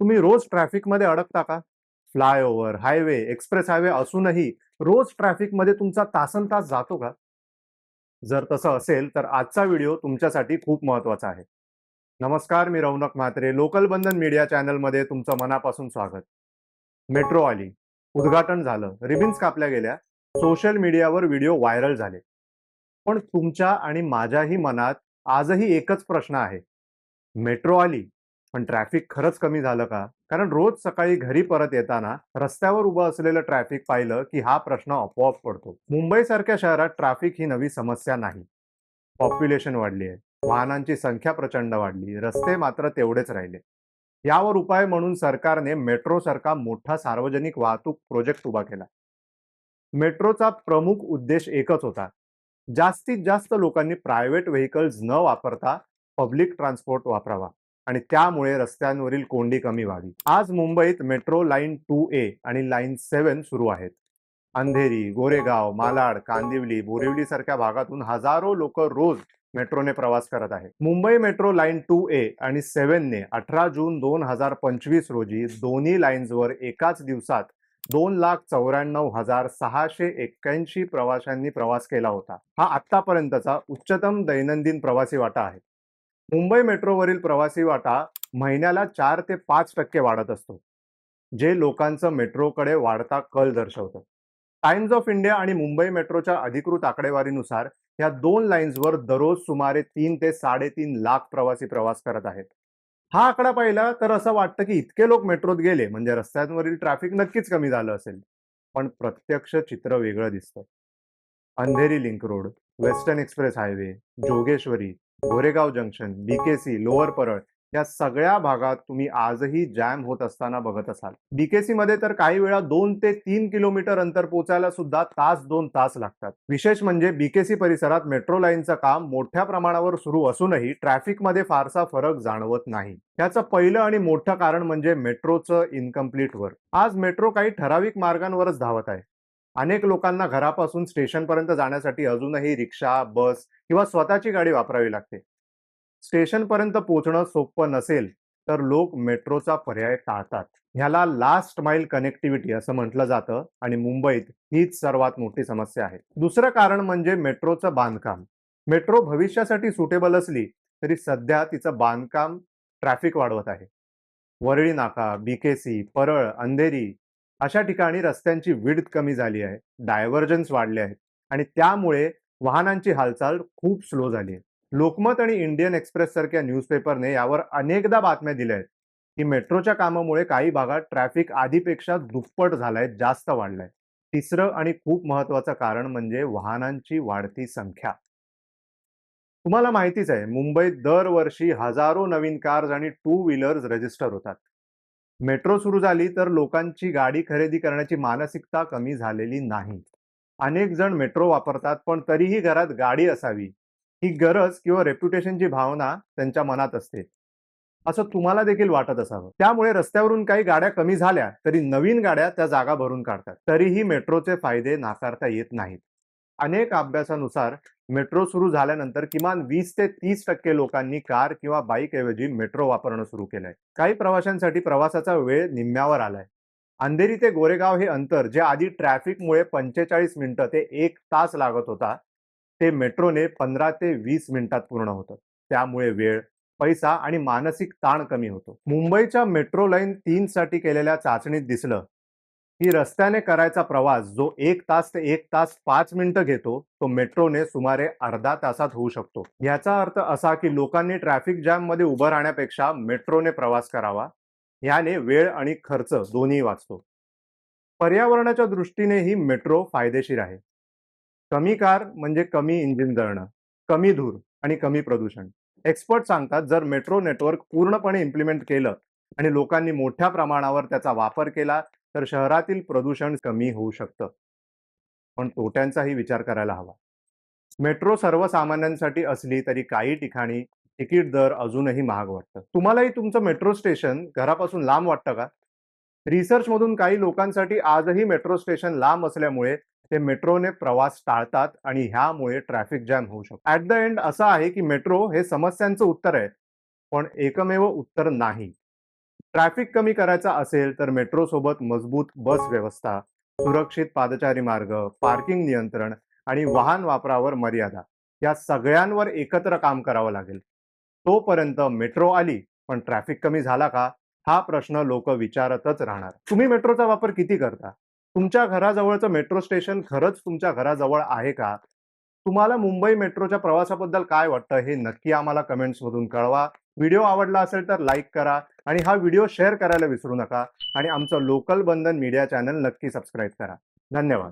तुम्ही रोज ट्रॅफिकमध्ये अडकता का? Flyover, highway, express highway असूनही रोज ट्रॅफिकमध्ये तुमचा तासनतास जातो का? जर तसं असेल तर आजचा व्हिडिओ तुमच्यासाठी खूप महत्त्वाचा आहे. नमस्कार, मी रौनक म्हात्रे. लोकल बंधन मीडिया चॅनलमध्ये तुमचं मनापासून स्वागत. मेट्रो आली, उद्घाटन झालं, रिबिन्स कापल्या गेल्या, सोशल मीडियावर व्हिडिओ व्हायरल झाले. पण तुमच्या आणि माझ्याही मनात आजही एकच प्रश्न आहे. मेट्रो आली, पण ट्रॅफिक खरंच कमी झालं का? कारण रोज सकाळी घरी परत येताना रस्त्यावर उभं असलेलं ट्रॅफिक पाहिलं की हा प्रश्न आपोआप पडतो. मुंबईसारख्या शहरात ट्रॅफिक ही नवी समस्या नाही. पॉप्युलेशन वाढली आहे, वाहनांची संख्या प्रचंड वाढली, रस्ते मात्र तेवढेच राहिले. यावर उपाय म्हणून सरकारने मेट्रो सारखा मोठा सार्वजनिक वाहतूक प्रोजेक्ट उभा केला. मेट्रोचा प्रमुख उद्देश एकच होता: जास्तीत जास्त लोकांनी प्रायव्हेट व्हेकल्स न वापरता पब्लिक ट्रान्सपोर्ट वापरावा आणि त्यामुळे रस्त्यांवरील कोंडी कमी व्हावी. आज मुंबईत मेट्रो लाईन 2A आणि लाईन 7 सुरू आहेत. अंधेरी, गोरेगाव, मालाड, कांदिवली, बोरिवली सारख्या भागातून हजारो लोक रोज मेट्रोने प्रवास करत आहेत. मुंबई मेट्रो लाईन 2A आणि 7 ने 18 जून 2025 रोजी दोन्ही लाईन्सवर एकाच दिवसात 2,94,681 प्रवाशांनी प्रवास केला होता. हा आतापर्यंतचा उच्चतम दैनंदिन प्रवासी वाटा आहे. मुंबई मेट्रोवरील प्रवासी वाटा महिन्याला 4 ते 5% वाढत असतो, जे लोकांचं मेट्रोकडे वाढता कल दर्शवतं. टाइम्स ऑफ इंडिया आणि मुंबई मेट्रोच्या अधिकृत आकडेवारीनुसार या दोन लाईन्सवर दररोज सुमारे 3 ते 3.5 लाख प्रवासी प्रवास करत आहेत. हा आकडा पाहिला तर असं वाटतं की इतके लोक मेट्रोत गेले म्हणजे रस्त्यांवरील ट्रॅफिक नक्कीच कमी झालं असेल. पण प्रत्यक्ष चित्र वेगळं दिसतं. Andheri link road, western express highway, Jogeshwari, Goregaon junction, BKC, lower Parel या सगळ्या भागात तुम्ही आजही जॅम होत असताना बघत असाल. बीकेसी मध्ये तर काही वेळा 2 ते 3 किलोमीटर अंतर पोहोचायला सुद्धा तास 2 तास लागतात. विशेष म्हणजे बीकेसी परिसरात मेट्रो लाईनचं काम मोठ्या प्रमाणावर सुरू असूनही ट्रॅफिकमध्ये फारसा फरक जाणवत नाही. याचं पहिलं आणि मोठं कारण म्हणजे मेट्रोचं इनकम्प्लीट वर्क. आज मेट्रो काही ठराविक मार्गांवरच धावत आहे. अनेक लोकांना घरापासून स्टेशनपर्यंत जाण्यासाठी अजूनही रिक्षा, बस किंवा स्वतःची गाडी वापरावी लागते. स्टेशनपर्यंत पोहोचणं सोपं नसेल तर लोक मेट्रोचा पर्याय टाळतात. ह्याला लास्ट माइल कनेक्टिव्हिटी असं म्हटलं जातं आणि मुंबईत हीच सर्वात मोठी समस्या आहे. दुसरं कारण म्हणजे मेट्रोचं बांधकाम. मेट्रो भविष्यासाठी सुटेबल असली तरी सध्या तिचं बांधकाम ट्रॅफिक वाढवत आहे. वरळी नाका, बीकेसी, परळ, अंधेरी अशा ठिकाणी रस्त्यांची विड्थ कमी झाली आहे, डायव्हर्जन्स वाढले आहेत आणि त्यामुळे वाहनांची हालचाल खूप स्लो झाली आहे. लोकमत आणि इंडियन एक्सप्रेस सारख्या न्यूजपेपरने यावर अनेकदा बातम्या दिल्या आहेत की मेट्रोच्या कामामुळे काही भागात ट्रॅफिक आधीपेक्षा दुप्पट झालाय, जास्त वाढलाय. तिसरं आणि खूप महत्वाचं कारण म्हणजे वाहनांची वाढती संख्या. तुम्हाला माहितीच आहे, मुंबईत दरवर्षी हजारो नवीन कार्स आणि टू व्हीलर्स रजिस्टर होतात. मेट्रो सुरू झाली तर लोकांची गाडी खरेदी करण्याची मानसिकता कमी झालेली नाही. अनेक जण मेट्रो वापरतात, पण तरीही घरात गाडी असावी ही गरज किंवा रेप्युटेशनची भावना त्यांच्या मनात असते, असं तुम्हाला देखील वाटत असावं. त्यामुळे रस्त्यावरून काही गाड्या कमी झाल्या तरी नवीन गाड्या त्या जागा भरून काढतात. तरीही मेट्रोचे फायदे नाकारता येत नाहीत. अनेक अभ्यासानुसार मेट्रो सुरू झाल्यानंतर किमान 20 ते 30% लोकांनी कार किंवा बाईक ऐवजी मेट्रो वापरणं सुरू केलंय. काही प्रवाशांसाठी प्रवासाचा वेळ निम्म्यावर आलाय. अंधेरी ते गोरेगाव हे अंतर जे आधी ट्रॅफिकमुळे 45 मिनिटं ते 1 तास लागत होता, ते मेट्रोने 15 ते 20 मिनिटात पूर्ण होतं. त्यामुळे वेळ, पैसा आणि मानसिक ताण कमी होतो. मुंबईच्या मेट्रो लाईन 3 साठी केलेल्या चाचणीत दिसलं की रस्त्याने करायचा प्रवास जो 1 तास ते 1 तास 5 मिनिटं घेतो, तो मेट्रोने सुमारे अर्धा तासात होऊ शकतो. याचा अर्थ असा की लोकांनी ट्रॅफिक जॅम मध्ये उभं राहण्यापेक्षा मेट्रोने प्रवास करावा. याने वेळ आणि खर्च दोन्ही वाचतो. पर्यावरणाच्या दृष्टीनेही मेट्रो फायदेशीर आहे. कमी कार म्हणजे कमी इंजिन जळणं, कमी धूर आणि कमी प्रदूषण. एक्सपर्ट सांगतात, जर मेट्रो नेटवर्क पूर्णपणे इम्प्लिमेंट केलं आणि लोकांनी मोठ्या प्रमाणावर त्याचा वापर केला तर शहरातील प्रदूषण कमी होऊ शकतं. पण तोट्यांचाही विचार करायला हवा. मेट्रो सर्वसामान्यांसाठी असली तरी काही ठिकाणी तिकीट दर अजूनही महाग वाटतं. तुम्हालाही तुमचं मेट्रो स्टेशन घरापासून लांब वाटतं का? रिसर्च मधून काही लोकांसाठी आजही मेट्रो स्टेशन लांब असल्यामुळे ते मेट्रोने प्रवास टाळतात आणि ह्यामुळे ट्रॅफिक जॅम होऊ शकतो. ऍट द एंड असं आहे की मेट्रो हे समस्यांचं उत्तर आहे, पण एकमेव उत्तर नाही. ट्रॅफिक कमी करायचा असेल तर मेट्रो सोबत मजबूत बस व्यवस्था, सुरक्षित पादचारी मार्ग, पार्किंग नियंत्रण आणि वाहन वापरावर मर्यादा या सगळ्यांवर एकत्र काम करावं लागेल. तोपर्यंत मेट्रो आली पण ट्रॅफिक कमी झाला का, हा प्रश्न लोक विचारतच राहणार. तुम्ही मेट्रोचा वापर किती करता? तुमच्या घराजवळचं मेट्रो स्टेशन खरंच तुमच्या घराजवळ आहे का? तुम्हाला मुंबई मेट्रोच्या प्रवासाबद्दल काय वाटतं हे नक्की आम्हाला कमेंट्समधून कळवा. व्हिडिओ आवडला असेल तर लाईक करा आणि हा व्हिडिओ शेअर करायला विसरू नका आणि आमचं लोकल बंधन मीडिया चॅनल नक्की सबस्क्राईब करा. धन्यवाद.